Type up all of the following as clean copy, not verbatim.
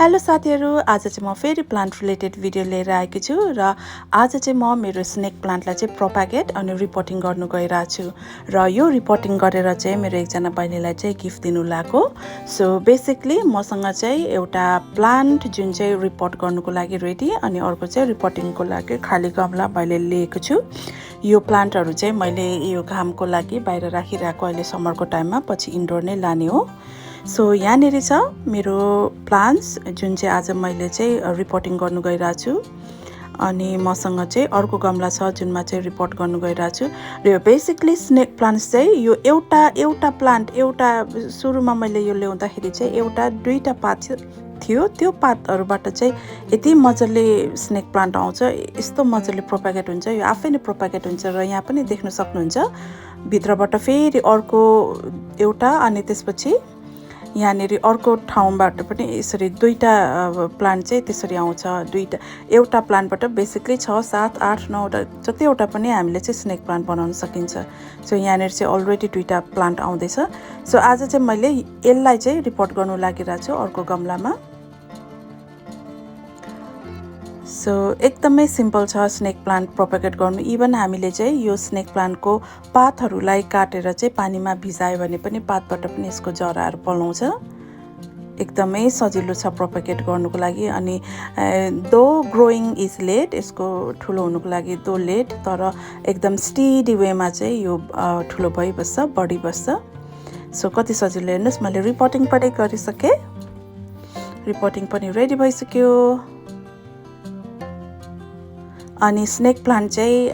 Hello साथीहरु, आज चाहिँ म फेरि प्लान्ट रिलेटेड भिडियो लिएर आएकी छु र आज चाहिँ म मेरो स्नेक प्लान्टलाई चाहिँ प्रोपागेट अनि रिपोर्टिङ गर्नु गइरहेको छु र यो रिपोर्टिङ गरेर चाहिँ मेरो एकजना बहिनीलाई चाहिँ गिफ्ट दिनु लागो। सो बेसिकली मसँग चाहिँ एउटा प्लान्ट जुन चाहिँ रिपोर्ट गर्नुको लागि रेडी अनि अर्को चाहिँ रिपोर्टिङको लागि खाली गमला मैले लिएको छु। यो प्लान्टहरु चाहिँ मैले यो घामको लागि बाहिर राखिरहेको अहिले समरको टाइममा, पछि इन्डोर नै लाने हो। सो यहाँनिर छ मेरो प्लान्ट्स जुन चाहिँ आज मैले चाहिँ रिपोर्टिङ गर्नु गइरहेको छु अनि मसँग चाहिँ अर्को गमला छ जुनमा चाहिँ रिपोर्ट गर्नु गइरहेको छु। र यो बेसिकली स्नेक प्लान्ट्स चाहिँ यो एउटा प्लान्ट एउटा सुरुमा मैले यो ल्याउँदाखेरि चाहिँ एउटा दुईटा पात थियो, त्यो पातहरुबाट चाहिँ यति मजाले स्नेक प्लान्ट आउँछ, यस्तो मजाले प्रोपागेट हुन्छ, यो आफै नै प्रोपागेट हुन्छ र यहाँ पनि देख्न सक्नुहुन्छ भित्रबाट फेरि अर्को एउटा अनि त्यसपछि यहाँनिर अर्को ठाउँबाट पनि यसरी दुईटा प्लान्ट चाहिँ त्यसरी आउँछ। दुईटा एउटा प्लान्टबाट बेसिकली 6 7 8 9 जतिवटा पनि हामीले चाहिँ स्नेक प्लान्ट बनाउन सकिन्छ। सो यहाँनिर चाहिँ अलरेडी दुईटा प्लान्ट आउँदैछ। सो आज चाहिँ मैले यसलाई चाहिँ रिपोर्ट गर्नु लागिरहेको छु अर्को गमलामा। सो एकदमै सिम्पल छ स्नेक प्लान्ट प्रोपागेट गर्नु। इभन हामीले चाहिँ यो स्नेक प्लान्टको पातहरूलाई काटेर चाहिँ पानीमा भिजायो भने पनि पातबाट पनि यसको जराहरू पलाउँछ। एकदमै सजिलो छ प्रोपागेट गर्नुको लागि। अनि दो ग्रोइङ इज लेट, यसको ठुलो हुनुको लागि दो लेट, तर एकदम स्टिडी वेमा चाहिँ यो ठुलो भइबस्छ, बढी बस्छ। सो कति सजिलो हेर्नुहोस्, मैले रिपोर्टिङ पनि गरिसकेँ, रिपोर्टिङ पनि रेडी भइसक्यो। अनि स्नेक प्लान्ट चाहिँ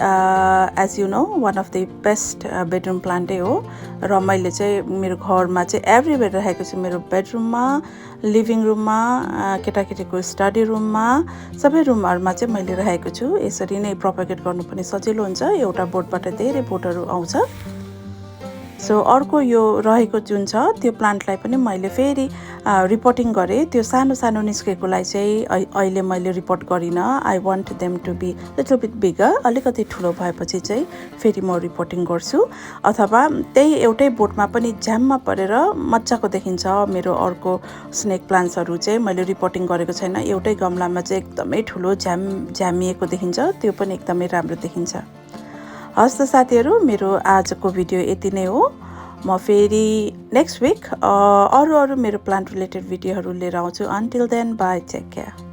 as you know one of the best bedroom प्लान्टै हो र मैले चाहिँ मेरो घरमा चाहिँ एभ्रिवेयर राखेको छु। मेरो बेडरुममा, लिभिङ रुममा, केटाकेटीको स्टडी रुममा, सबै रुमहरुमा चाहिँ मैले राखेको छु। यसरी नै प्रोपागेट गर्नु पनि सजिलो हुन्छ, एउटा बोटबाट धेरै बोटहरू आउँछ। सो अर्को यो रहेको जुन छ त्यो प्लान्टलाई पनि मैले फेरि रिपोर्टिङ गरेँ। त्यो सानो सानो निस्केकोलाई चाहिँ अहिले मैले रिपोर्ट गरिनँ। I want them to be little bit bigger, अलिकति ठुलो भएपछि चाहिँ फेरि म रिपोर्टिङ गर्छु। अथवा त्यही एउटै बोटमा पनि झ्याममा परेर मजाको देखिन्छ मेरो अर्को स्नेक प्लान्ट्सहरू चाहिँ मैले रिपोर्टिङ गरेको छैन। एउटै गमलामा चाहिँ एकदमै ठुलो झ्यामिएको देखिन्छ, त्यो पनि एकदमै राम्रो देखिन्छ। हस् त साथीहरु, मेरो आजको भिडियो यति नै हो। म फेरि नेक्स्ट विक अरू मेरो प्लान्ट रिलेटेड भिडियोहरू लिएर आउँछु। Until then, bye, take care.